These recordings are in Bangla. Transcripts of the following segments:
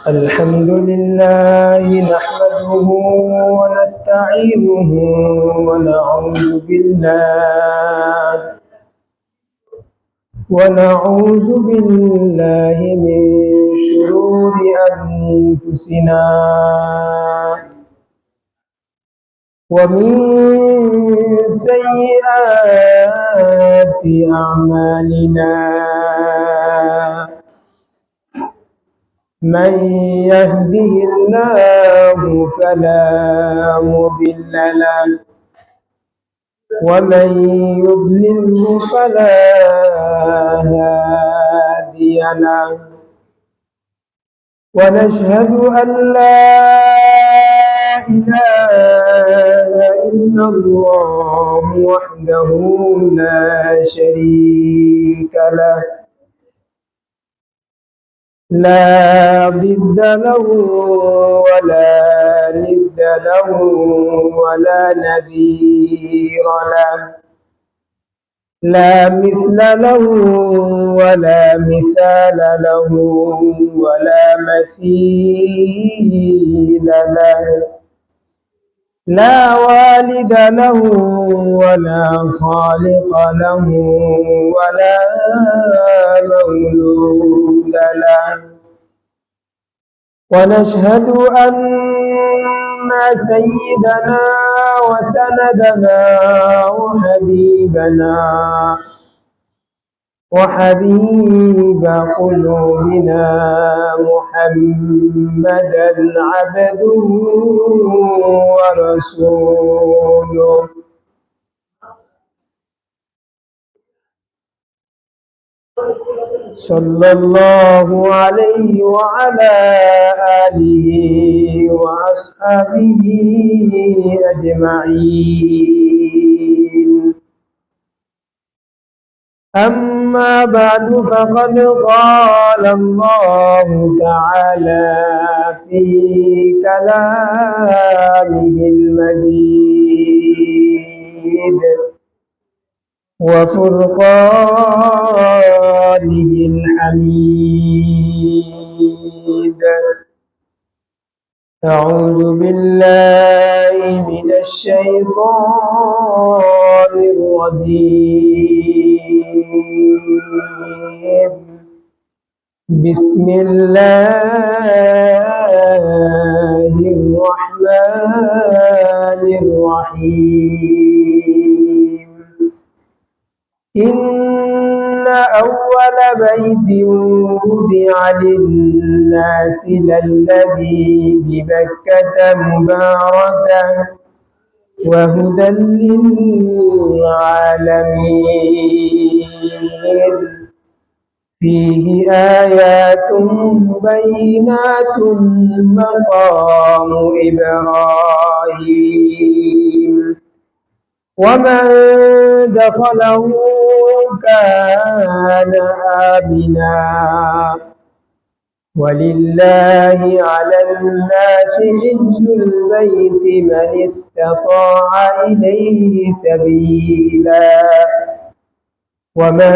الحمد لله نحمده ونستعينه ونعوذ بالله من شرور أنفسنا ومن سيئات أعمالنا. من يهده الله فلا مضل له ومن يضلله فلا هادي له، ونشهد أن لا إله إلا الله وحده لا شريك له لا ضد له ولا ند له ولا نذير له، لا مثل له ولا مثال له ولا مثيل له، لا والد له ولا خالق له ولا مولود له. ونشهد أن سيدنا وسندنا وحبيب قلوبنا محمدا عبده ورسوله، صلى الله عليه وعلى آله وأصحابه أجمعين. أما بعد، فقد قال الله تعالى في كلامه المجيد وفرقانه الحميد: أعوذ بالله من الشيطان الرجيم. بسم الله الرحمن الرحيم. إن أول بيت وضع للناس للذي ببكة مباركا وهدى للعالمين، فيه آيات بينات مقام إبراهيم، ومن دخله كان آمنا، ولله على الناس حج البيت من استطاع إليه سبيلا، ومن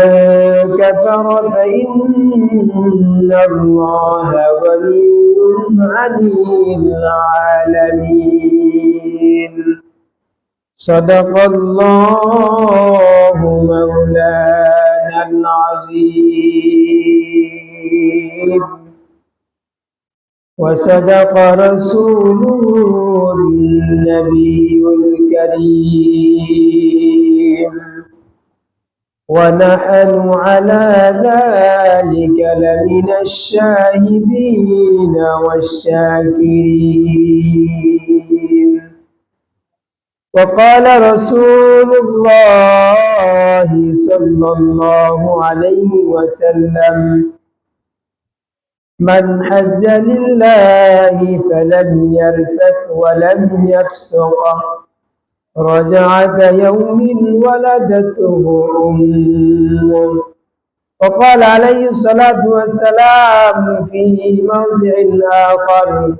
كفر فإن الله غني عن العالمين. صدق الله مولانا العظيم، وصدق رسوله النبي الكريم، ونحن على ذلك لمن الشاهدين والشاكرين. وقال رسول الله صلى الله عليه وسلم: من حج لله فلم يرفث ولم يفسق رجع كيوم ولدته أمه. وقال عليه الصلاة والسلام في موضع آخر: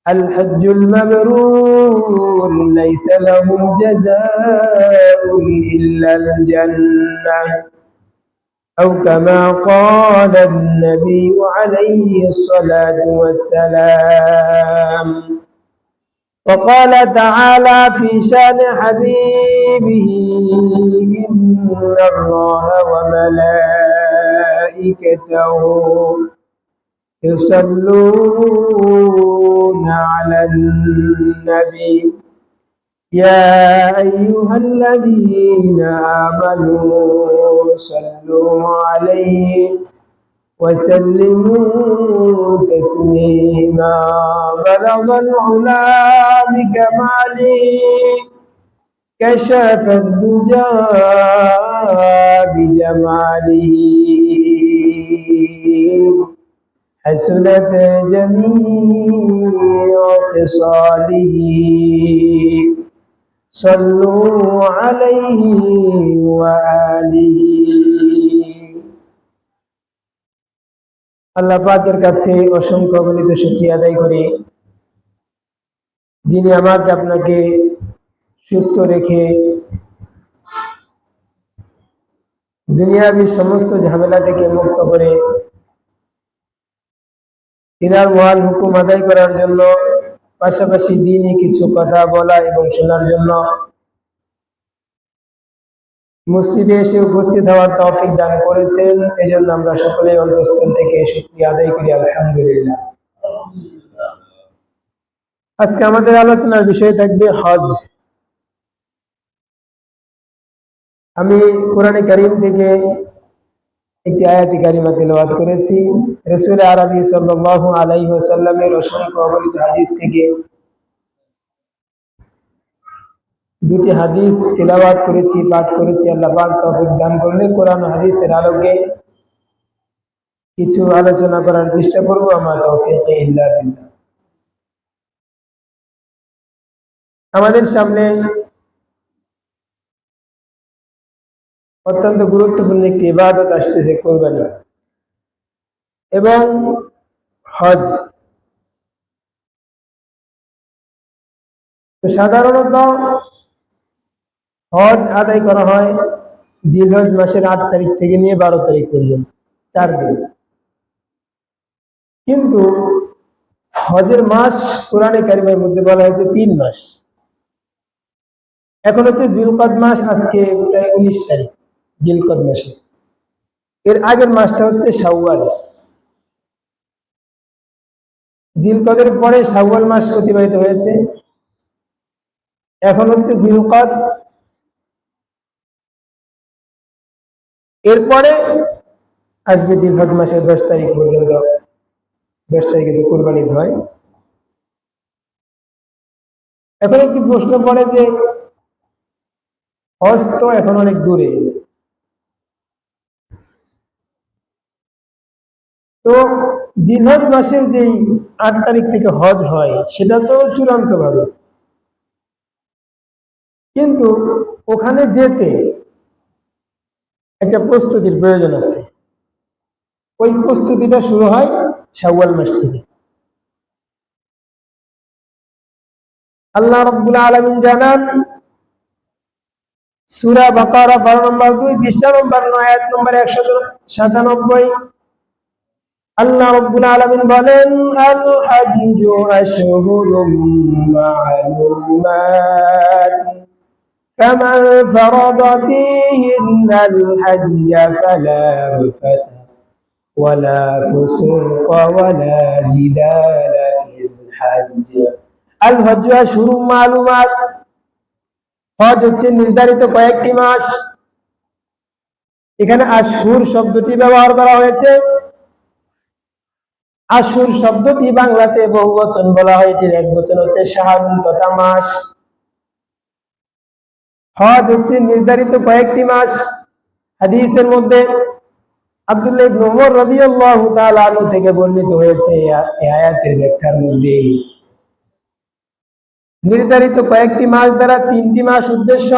الحج المبرور ليس له جزاء إلا الجنة. أو كما قال النبي عليه الصلاة والسلام. وقال تعالى في شان حبيبه: إن الله وملائكته يصلون على النبي يا أيها الذين آمنوا صلوا عليه وسلموا تسليما. بلغ العلا بكماله كشف الدجى بجماله حسنت جميع خصاله صلوا عليه وآله. আল্লাহ পাকের কাছে অসংখ্য অগণিত শুকরিয়া আদায় করি, যিনি আমাকে আপনাকে সুস্থ রেখে দুনিয়াবী সমস্ত ঝামেলা থেকে মুক্ত করে তিনার মহান হুকুম আদায় করার জন্য, পাশাপাশি দিনই কিছু কথা বলা এবং শোনার জন্য মসজিদে এসে উপস্থিত হওয়ার তৌফিক দান করেছেন। এজন্য আমরা সকলেই অন্তঃস্থল থেকে শুকরিয়া আদায় করি, আলহামদুলিল্লাহ। আজকে আমাদের আলোচনার বিষয় থাকবে হজ। আমি কোরআনে কারীম থেকে একটি আয়াতি কারিমা তেলাওয়াত করেছি। রাসূল আরবি সাল্লাল্লাহু আলাইহি ওয়াসাল্লামের অসংখ্য অগণিত হাদিস থেকে দুটি হাদিস তেলাওয়াত করেছি, পাঠ করেছি। আল্লাহ পাক তৌফিক দান করলে কোরআন ও হাদিসের আলোকে কিছু আলোচনা করার চেষ্টা করব। আমার তৌফিক ইল্লা বিল্লাহ। আমাদের সামনে অত্যন্ত গুরুত্বপূর্ণ একটি ইবাদত আসতেছে, কুরবানি এবং হজ। তো সাধারণত হজ আদায় করা হয় জিলহজ মাসের 8 তারিখ থেকে নিয়ে 12 তারিখ পর্যন্ত, 4 দিন। কিন্তু হজের মাস কোরআনে কারিমের মধ্যে বলা হয়েছে 3 মাস। এখন হচ্ছে জিলকদ মাস, আজকে প্রায় 19 তারিখ জিলকদ মাসে। এর আগের মাসটা হচ্ছে শাওয়াল। জিলকদের পরে শাওয়াল মাস অতিবাহিত হয়েছে, এখন হচ্ছে জিলকদ। এরপরে আসবে জিলহজ মাসের 10 তারিখ পর্যন্ত। 10 তারিখে তো কুরবানি হয়। এখন একটি প্রশ্ন পড়ে যে হজ তো এখন অনেক দূরে, তো জিলহজ মাসের যেই 8 তারিখ থেকে হজ হয় সেটা তো চূড়ান্ত ভাবে, কিন্তু ওখানে যেতে একটা প্রস্তুতির প্রয়োজন আছে। ওই প্রস্তুতিটা শুরু হয় শাওয়াল মাস থেকে। আল্লাহ রাব্বুল আলামিন জানান সূরা বাকারা 12 নম্বর 2 পৃষ্ঠা নম্বর 9 আয়াত নম্বর 197। আল্লাহ রাব্বুল আলামিন বলেন, আল হাজ্জু আশহুরুম মা'লুমাত ফামান ফারাদা ফীহিন্নাল হাজ্জা ফালা রাফাথা ওয়ালা ফুসুকা ওয়ালা জিদালা ফিল হাজ্জ। আল হাজ্জু আশহুরুম মা'লুমাত, হজ হচ্ছে নির্ধারিত কয়েকটি মাস। এখানে আশহুর শব্দটি ব্যবহার করা হয়েছে। আশহুর শব্দটি বাংলাতে বহুবচন বলা হয়, এটির একবচন হচ্ছে শাহরুন তথা মাস। হজ হচ্ছে নির্ধারিত কয়েকটি মাস। হাদিসের মধ্যে আব্দুল্লাহ ইবনে উমর রাদিয়াল্লাহু তাআলা আনহু থেকে বর্ণিত হয়েছে এই আয়াতের ব্যাখ্যার মধ্যে নির্ধারিত কয়েকটি মাস দ্বারা 3টি মাস উদ্দেশ্য।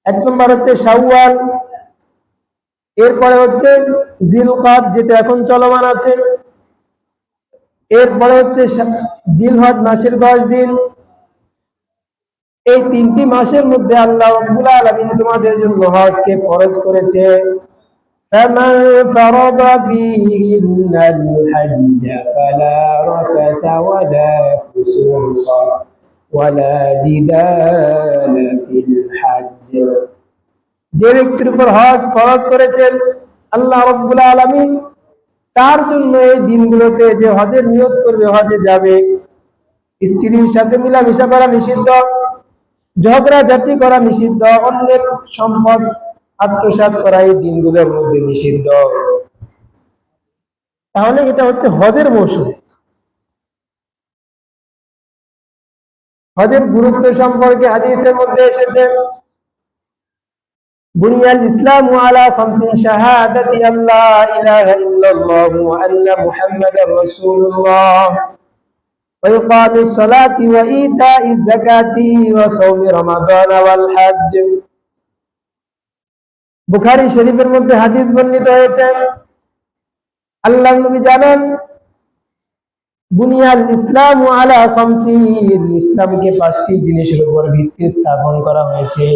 1 নম্বর হচ্ছে শাওয়াল, এরপরে হচ্ছে জিলকদ যেটা এখন চলমান আছে, এরপরে হচ্ছে জিলহজ মাসের 10 দিন। এই 3টি মাসের মধ্যে আল্লাহ রাব্বুল আলামিন তোমাদের জন্য হজকে ফরজ করেছে। فمن فرض فيهن الحج فلا رفث ولا فسوق ولا جدال في الحج যে ব্যক্তির উপর হজ ফরজ করেছেন আল্লাহ রাব্বুল আলামিন তার জন্য এই দিনগুলোতে যে হজের নিয়ত করবে, হজে যাবে, স্ত্রীর সাথে মিলামেশা করা নিষিদ্ধ, ঝগড়াঝাটি করা নিষিদ্ধ, অন্যের সম্পদ আত্মসাৎ করা এই দিনগুলোর মধ্যে নিষিদ্ধ। তাহলে এটা হচ্ছে হজের মৌসুম। হজের গুরুত্ব সম্পর্কে হাদিসের মধ্যে এসেছে, বুনিয়াল ইসলামু আলা খামসিন শাহাদাতি আল্লা ইলাহা ইল্লাল্লাহু ওয়া আন্না মুহাম্মাদার রাসূলুল্লাহ ওয়া ইকামিস সালাতি ওয়া ইতাইজ যাকাতি ওয়া সাওমি রমাদান ওয়াল হজ্জ। বুখারী শরীফের মধ্যে হাদিস বর্ণিত হয়েছে, আল্লাহর নবী জানান, বুনিয়াল ইসলামু আলা খামসিন, ইসলামকে 5টি জিনিসের উপর ভিত্তি স্থাপন করা হয়েছে।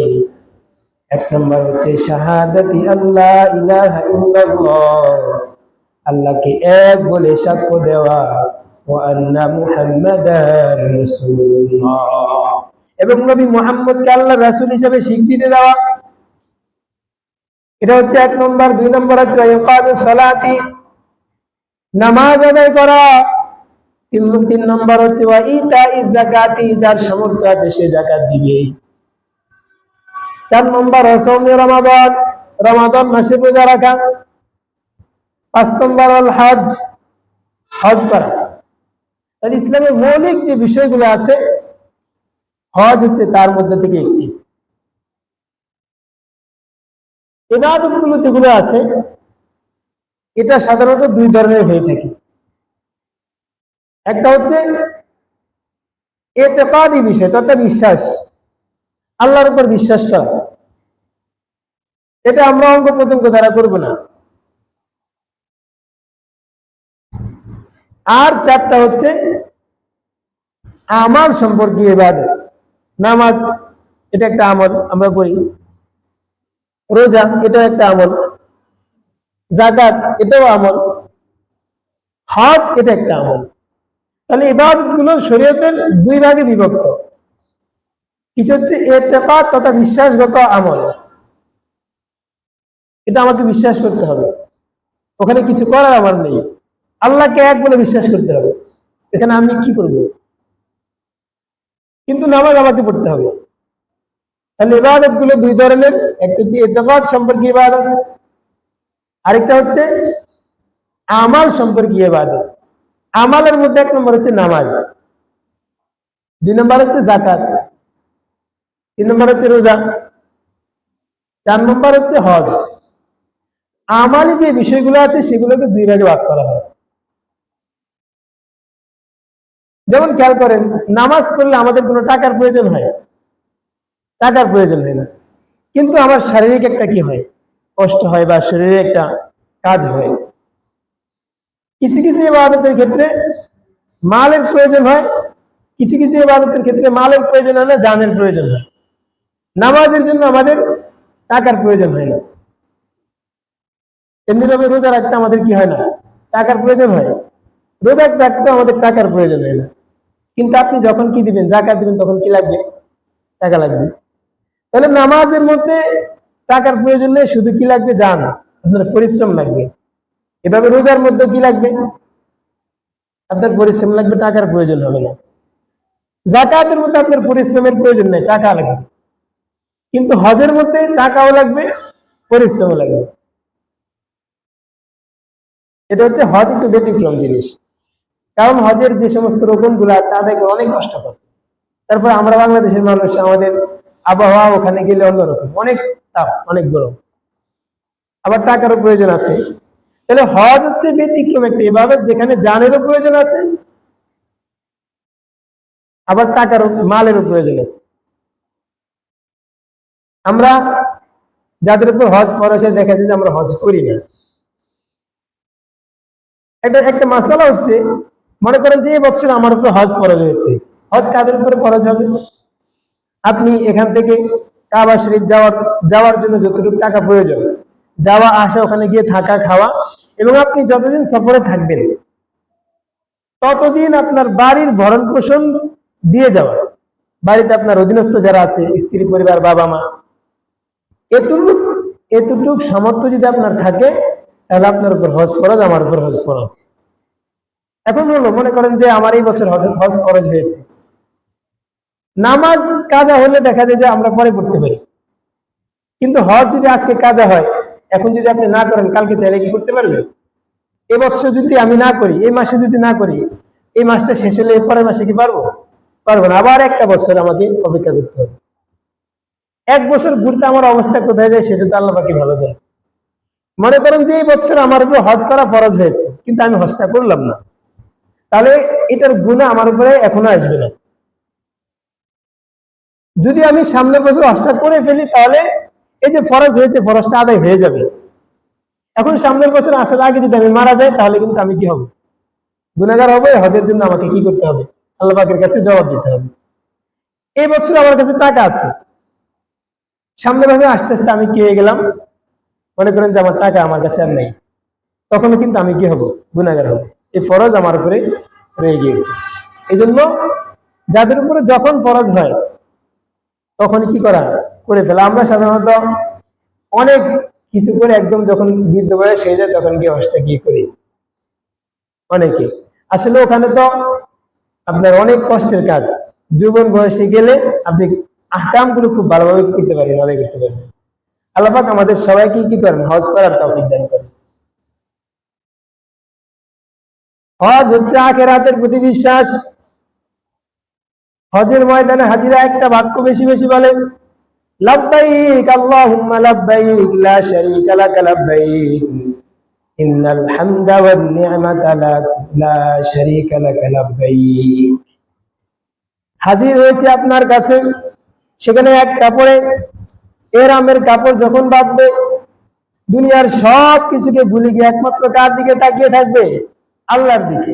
এক নম্বর হচ্ছে শাহাদাতি আল্লাহ ইলাহা ইল্লাল্লাহ, আল্লাহকে এক বলে সাক্ষ্য দেওয়া, ওয়া আন্না মুহাম্মাদার রাসূলুল্লাহ, এবং নবী মুহাম্মদকে আল্লাহর রাসূল হিসেবে স্বীকৃতি দেওয়া। এটা হচ্ছে 1 নম্বর। 2 নম্বর হচ্ছে ইকামিস সালাতি, নামাজ আদায় করা। 3 নম্বর হচ্ছে ওয়া ইতাইজ যাকাতি, যার সামর্থ্য আছে সে যাকাত দিবে। 4 নম্বর সাওমি রমাদান, রমাদান মাসে রোজা রাখা। 5 নম্বর আল হজ, হজ করা। তাহলে ইসলামের মৌলিক যে বিষয়গুলো আছে, হজ হচ্ছে তার মধ্যে থেকে একটি। ইবাদতগুলো যেগুলো আছে, এটা সাধারণত 2 ধরনের হয়ে থাকে। একটা হচ্ছে ইতিকাদি বিষয়, তথা বিশ্বাস, আল্লাহর উপর বিশ্বাস করা। এটা আমরা অঙ্গ প্রত্যঙ্গ দ্বারা করব না। আর 4টা হচ্ছে আমাল সম্পর্কে ইবাদত। নামাজ এটা একটা আমল, আমরা করি। রোজা এটা একটা আমল। যাকাত এটাও আমল। হজ এটা একটা আমল। তাহলে ইবাদতগুলো শরীয়তের 2 ভাগে বিভক্ত। কিছু হচ্ছে ইতিকাদ তথা বিশ্বাসগত আমল, এটা আমাকে বিশ্বাস করতে হবে, ওখানে কিছু করার আমার নেই, আল্লাহকে এক বলে বিশ্বাস করতে হবে, এখানে আমি কি করব, কিন্তু নামাজ আমাকে পড়তে হবে। তাহলে ইবাদতগুলো 2 ধরনের, একটা হচ্ছে ইতিকাদ সম্পর্কে ইবাদত, আরেকটা হচ্ছে আমাল সম্পর্কে ইবাদত। আমালের মধ্যে 1 নম্বর হচ্ছে নামাজ, 2 নম্বর হচ্ছে যাকাত, 3 নম্বর হচ্ছে রোজা, 4 নম্বর হচ্ছে হজ। আমালি যে বিষয়গুলো আছে সেগুলোকে 2 ভাগে ভাগ করা হয়। যেমন খেয়াল করেন, নামাজ পড়লে আমাদের কোনো টাকার প্রয়োজন হয়? টাকার প্রয়োজন হয় না, কিন্তু আমার শারীরিক একটা কি হয়, কষ্ট হয়, বা শরীরে একটা কাজ হয়। কিছু কিছু ইবাদতের ক্ষেত্রে মালের প্রয়োজন হয়, কিছু কিছু ইবাদতের ক্ষেত্রে মালের প্রয়োজন হয় না, জানের প্রয়োজন হয়। নামাজের জন্য আমাদের টাকার প্রয়োজন হয় না। এমনিভাবে রোজা রাখতে আমাদের কি হয় না, টাকার প্রয়োজন হয়। রোজা রাখতে আমাদের টাকার প্রয়োজন হয় না, কিন্তু আপনি যখন কি দিবেন, যাকাত দিবেন, তখন কি লাগবে, টাকা লাগবে। তাহলে নামাজের মধ্যে টাকার প্রয়োজন নেই, শুধু কি লাগবে, জান, আপনার পরিশ্রম লাগবে। এভাবে রোজার মধ্যে কি লাগবে, আপনার পরিশ্রম লাগবে, টাকার প্রয়োজন হবে না। যাকাতের মধ্যে আপনার পরিশ্রমের প্রয়োজন নেই, টাকা লাগবে, কিন্তু হজের মধ্যে টাকাও লাগবে, পরিশ্রমও লাগবে। এটা হচ্ছে হজ একটু ব্যতিক্রম জিনিস, কারণ হজের যে সমস্ত রকম গুলো আছে আদায় করে অনেক কষ্টকর। তারপর আমরা বাংলাদেশের মানুষ, আমাদের আবহাওয়া ওখানে গেলে অন্যরকম, অনেক তাপ, অনেক গরম, আবার টাকারও প্রয়োজন আছে। তাহলে হজ হচ্ছে ব্যতিক্রম একটা ইবাদত, যেখানে জানেরও প্রয়োজন আছে, আবার টাকারও, মালেরও প্রয়োজন আছে। আমরা যাদের উপর হজ ফরজ হয়, দেখা যায় যে আমরা হজ করি না। একটা মাসালা হচ্ছে, মনে করেন যে এই বছর আমার উপর হজ ফরজ হয়েছে। হজ কাদের উপরে ফরজ হবে? আপনি এখান থেকে কাবা শরীফ যাওয়ার জন্য যতটুকু টাকা প্রয়োজন, যাওয়া আসা, ওখানে গিয়ে থাকা খাওয়া, এবং আপনি যতদিন সফরে থাকবেন ততদিন আপনার বাড়ির ভরণ পোষণ দিয়ে যাওয়া, বাড়িতে আপনার অধীনস্থ যারা আছে, স্ত্রী পরিবার, বাবা মা, এতটুক সামর্থ্য যদি আপনার থাকে তাহলে আপনার উপর হজ ফরজ, আমার উপর হজ ফরজ। এখন হলো মনে করেন যে আমার এই বছর হজ ফরজ হয়েছে, নামাজ কাজা হলে দেখা যায় যে আমরা পরে পড়তে পারি, কিন্তু হজ যদি আজকে কাজা হয়, এখন যদি আপনি না করেন কালকে চাইলে কি করতে পারবেন? এবছর যদি আমি না করি, এই মাসে যদি না করি, এই মাসটা শেষ হলে পরের মাসে কি পারবো? পারবো না। আবার একটা বছর আমাকে অপেক্ষা করতে হবে। এক বছর ঘুরতে আমার অবস্থা কোথায় যায় সেটা তো আল্লাহ পাকি ভালো জানে। মনে করেন যে এই বছর আমার উপর হজ করা ফরজ হয়েছে, কিন্তু আমি হজটা করলাম না, তাহলে এটার গুনাহ আমার উপরে এখনো আসবে না। যদি আমি সামনের বছর হজটা করে ফেলি তাহলে এই যে ফরজ হয়েছে, ফরজটা আদায় হয়ে যাবে। এখন সামনের বছর আসার আগে যদি আমি মারা যাই তাহলে কিন্তু আমি কি হব? গুনাহগার হবে। হজের জন্য আমাকে কি করতে হবে? আল্লাহ পাকের কাছে জবাব দিতে হবে। এই বছর আমার কাছে টাকা আছে, সামনের বছর আস্তে আস্তে আমি কি হয়ে গেলাম, মনে করেন যে আমার টাকা আমার কাছে আর নেই, তখন কিন্তু আমি কি হব? গুনাহগার হব। এই ফরজ আমার উপরে রয়ে গিয়েছে। এই জন্য যাদের উপরে যখন ফরজ হয় তখন কি করা, করে ফেলা। আমরা সাধারণত অনেক কিছু করে একদম যখন বৃদ্ধ বয়স হয়ে যায় তখন গিয়ে হজটা গিয়ে করি অনেকে। আসলে ওখানে তো আপনার অনেক কষ্টের কাজ। যুবন বয়সে গেলে আপনি আহকাম গুলো খুব ভালোভাবে করতে পারেন, আদায় করতে পারেন। আল্লাহ পাক আমাদের সবাইকে কি করেন? হজ করার তৌফিক দান করেন। হজ হচ্ছে আখিরাতের প্রতি বিশ্বাস। হজের ময়দানে হাজিরা একটা বাক্য বেশি বেশি বলেন, লাব্বাইক আল্লাহুম্মা লাব্বাইক লা শারীকা লাক লাব্বাইক ইন্নাল হামদা ওয়ান নি'মাতা লাক লা শারীকা লাক লাব্বাইক। হাজির হয়েছে আপনার কাছে, সেখানে এক কাপড়ে, এহরামের কাপড় যখন বাঁধবে, দুনিয়ার সব কিছুকে ভুলে গিয়ে একমাত্র কার দিকে তাকিয়ে থাকবে? আল্লাহর দিকে।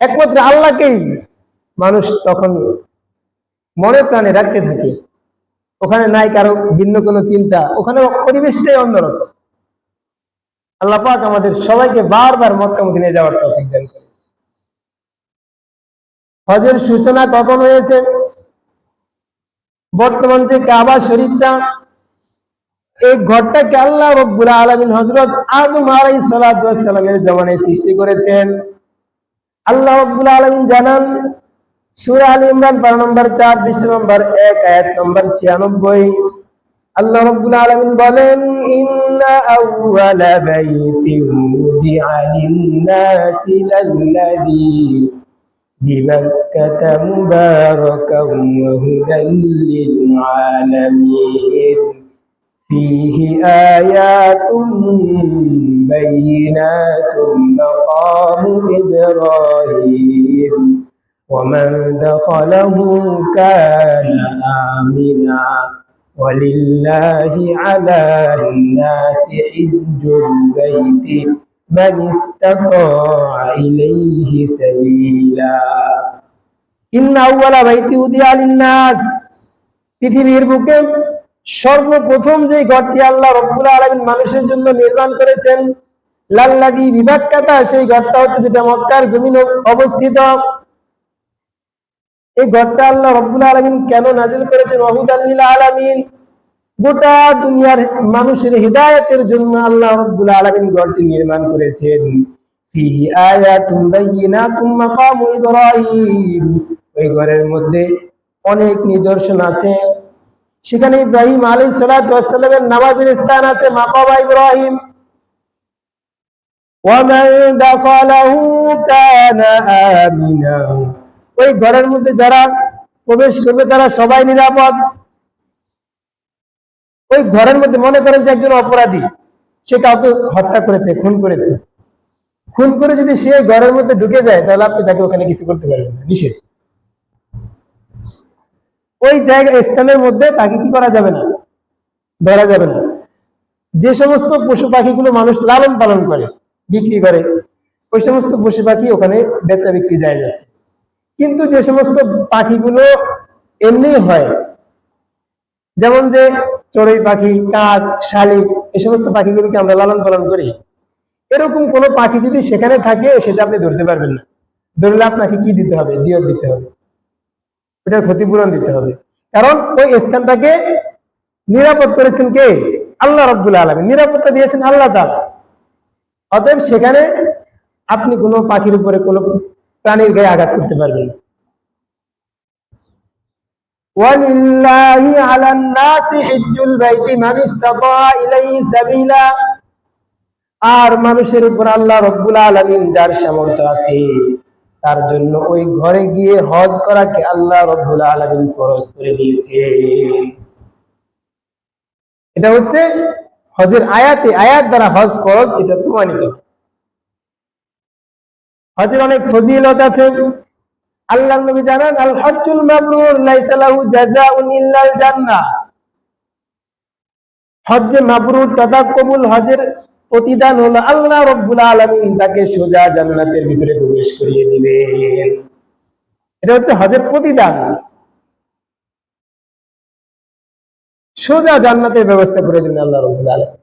একমাত্র আল্লাহকেই মানুষ তখন মনে প্রাণে রাখতে থাকে। ওখানে নাই কারো ভিন্ন কোনো চিন্তা, ওখানে পরিবেশটাই অন্যরকম। আল্লাহ পাক আমাদের সবাইকে বারবার মক্কা মদিনায় যাওয়ার তৌফিক দান করেন। হজের সূচনা কখন হয়েছে? বর্তমান যে কাবা শরীফটা, এই ঘরটাকে আল্লাহ রাব্বুল আলামিন হযরত আদম আলাইহিস সালাতু ওয়াস সালামের জামানায় সৃষ্টি করেছেন। আল্লাহ রাব্বুল আলামিন জানান সূরা আলে ইমরান পারা নম্বর 4 পৃষ্ঠা নম্বর 1 আয়াত নম্বর 96, আল্লাহ রাব্বুল আলামিন বলেন, ইন্না আউওয়ালা বাইতিন উদিআ লিন-নাসি লাল্লাযী বিবাক্কাতা মুবারাকান ওয়া হুদাল লিল-আলামিন ফীহি আয়াতুন বাইয়িনাতুন মাকামু ইব্রাহিম ওয়া মান দাখালাহু কানা আমিনা ওয়ালিল্লাহি আলান নাসি হিজ্জুল বাইতি মান ইসতাতাআ ইলাইহি সাবিলা। ইন্না আউওয়ালা বাইতি উদিআ লিন-নাস, পৃথিবীর বুকে সর্বপ্রথম যে ঘরটি আল্লাহ রাব্বুল আলামিন মানুষের জন্য নির্মাণ করেছেন, লাল্লাযী বিবাক্কাতা, সেই ঘরটা হচ্ছে যেটা মক্কার জমিনে অবস্থিত। এই ঘরটা আল্লাহ রাব্বুল আলামিন কেন নাযিল করেছেন? ওয়াহুদাল লিল আলামিন, গোটা দুনিয়ার মানুষের হিদায়াতের জন্য আল্লাহ রাব্বুল আলামিন ঘরটি নির্মাণ করেছেন। ফীহি আয়াতুন বাইয়িনাতুন মাকামু ইব্রাহিম, ওই ঘরের মধ্যে অনেক নিদর্শন আছে। সেখানে ইব্রাহিম আলাইহিস সালাতু ওয়াস সালামের নামাজের স্থান আছে, মাকাম ইব্রাহিম। ওয়া মান দাখালাহু কানা আমিনা, ওই ঘরের মধ্যে যারা প্রবেশ করবে তারা সবাই নিরাপদ। ওই ঘরের মধ্যে মনে করেন যে একজন অপরাধী, সে কাউকে হত্যা করেছে, খুন করেছে, খুন করে যদি সে ঘরের মধ্যে ঢুকে যায় তাহলে আপনি তাকে ওখানে কিছু করতে পারবেন না, নিষেধ। ওই জায়গা স্থানের মধ্যে তাকে কি করা যাবে না? ধরা যাবে না। যে সমস্ত পশু পাখিগুলো মানুষ লালন পালন করে, বিক্রি করে, ওই সমস্ত পশু পাখি ওখানে বেচা বিক্রি জায়েজ আছে। কিন্তু যে সমস্ত পাখিগুলো এমনি হয়, যেমন যে চড়ুই পাখি, কাক, শালিক, এই সমস্ত পাখিগুলোকে আমরা লালন পালন করি। এরকম কোন পাখি যদি সেখানে থাকে সেটা আপনি ধরতে পারবেন না। ধরলে আপনাকে কি দিতে হবে? দিয়ত দিতে হবে, এটার ক্ষতিপূরণ দিতে হবে। কারণ ওই স্থানটাকে নিরাপদ করেছেন কে? আল্লাহ রাব্বুল আলামিন। নিরাপত্তা দিয়েছেন আল্লাহ তাআলা। অতএব সেখানে আপনি কোনো পাখির উপরে, কোনো প্রাণীর গায়ে আঘাত করতে পারবেন না। ওয়ালিল্লাহি আলান নাসি হিজ্জুল বাইতি মান ইসতাতা ইলাইহি সাবিলা। আর মানুষের উপর আল্লাহ রাব্বুল আলামিন যার সামর্থ্য আছে তার জন্য ওই ঘরে গিয়ে হজ করাকে আল্লাহ রাব্বুল আলামিন ফরজ করে দিয়েছেন। এটা হচ্ছে হজের আয়াতে, আয়াত দ্বারা হজ ফরজ, এটা প্রমাণিত। হজের অনেক ফজিলত আছে। আল্লাহর নবী জানান, আল হজ্জুল মাবরুর লাইসা লাহু জাযাউন ইল্লাল জান্নাহ। হজ্জে মাবরুর তথা কবুল হজের প্রতিদান হলো আল্লাহ রাব্বুল আলামিন তাকে সোজা জান্নাতের ভিতরে প্রবেশ করিয়ে দিবেন। এটা হচ্ছে হজের প্রতিদান, সোজা জান্নাতের ব্যবস্থা করে দিবেন আল্লাহ রাব্বুল আলামিন।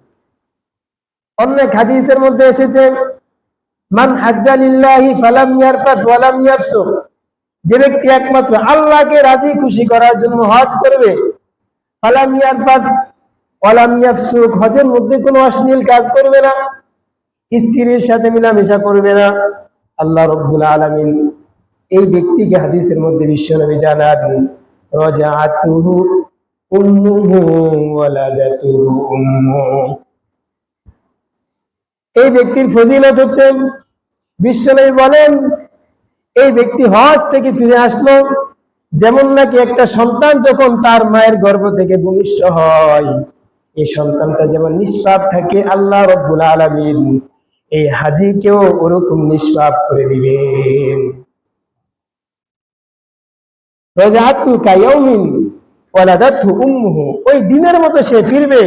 অন্য হাদিসের মধ্যে এসেছে, মান হাজ্জা লিল্লাহি ফালাম ইয়ারফাত ওয়া লাম ইয়াফসুক। যে ব্যক্তি একমাত্র আল্লাহকে রাজি খুশি করার জন্য হজ করবে, ফালাম ইয়ারফাত ওয়া লাম ইয়াফসুক, হজের মধ্যে কোনো অশ্লীল কাজ করবে না, স্ত্রীর সাথে মেলামেশা করবে না, আল্লাহ রাব্বুল আলামিন এই ব্যক্তিকে হাদিসের মধ্যে বিশ্বনবী জানান, রাজাতুহু উম্মুহু ওয়ালাদাতুহু উম্মুহু। এই ব্যক্তির ফজিলত হচ্ছে, বিশ্বনবী বলেন, এই ব্যক্তি হজ থেকে ফিরে আসলো, যেমন নাকি একটা সন্তান যখন তার মায়ের গর্ভ থেকে ভূমিষ্ঠ হয়, এই সন্তানটা যেমন নিষ্পাপ থাকে, আল্লাহ রাব্বুল আলামিন এই হাজীকেও ওরকম নিষ্পাপ করে দিবেন। রাজাতু কায়াউমিন ওয়ালাদাতহু উম্মুহু, ওই দিনের মতো সে ফিরবে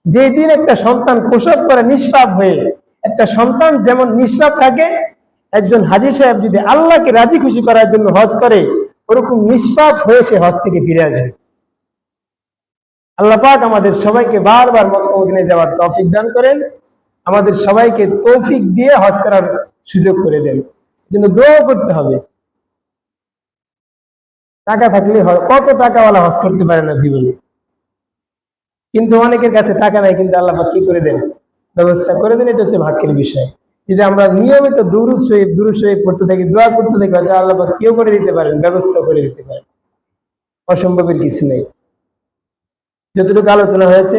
যে দিন একটা সন্তান প্রসব করে নিষ্পাপ হয়ে। একটা সন্তান যেমন নিষ্পাপ থাকে, একজন হাজী সাহেব যদি আল্লাহকে রাজি খুশি করার জন্য হজ করে, ওরকম নিষ্পাপ হয়ে সে হজ থেকে ফিরে আসবে। আল্লাহ পাক আমাদের সবাইকে বারবার মক্কা মদিনায় যাওয়ার তৌফিক দান করেন, আমাদের সবাইকে তৌফিক দিয়ে হজ করার সুযোগ করে দেন। এজন্য দোয়া করতে হবে। টাকা থাকলে হয়, কত টাকাওয়ালা হজ করতে পারে না জীবনে, কিন্তু অনেকের কাছে টাকা নাই, কিন্তু আল্লাহ পাক কি করে দেন? ব্যবস্থা করে দেন। এটা হচ্ছে ভাগ্যের বিষয়। যদি আমরা নিয়মিত দুরূদ শরীফ পড়তে থাকি, দোয়া করতে থাকি, হয়তো আল্লাহ পাক কেউ করে দিতে পারেন, ব্যবস্থা করে দিতে পারেন। অসম্ভবের কিছু নেই। যতটুকু আলোচনা হয়েছে,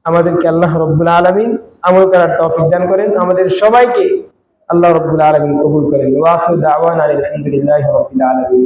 আমাদেরকে আল্লাহ রাব্বুল আলামিন আমল করার তৌফিক দান করেন, আমাদের সবাইকে আল্লাহ রাব্বুল আলামিন কবুল করেন। ওয়া আখিরু দাওয়ানা আলহামদুলিল্লাহি রাব্বিল আলামিন।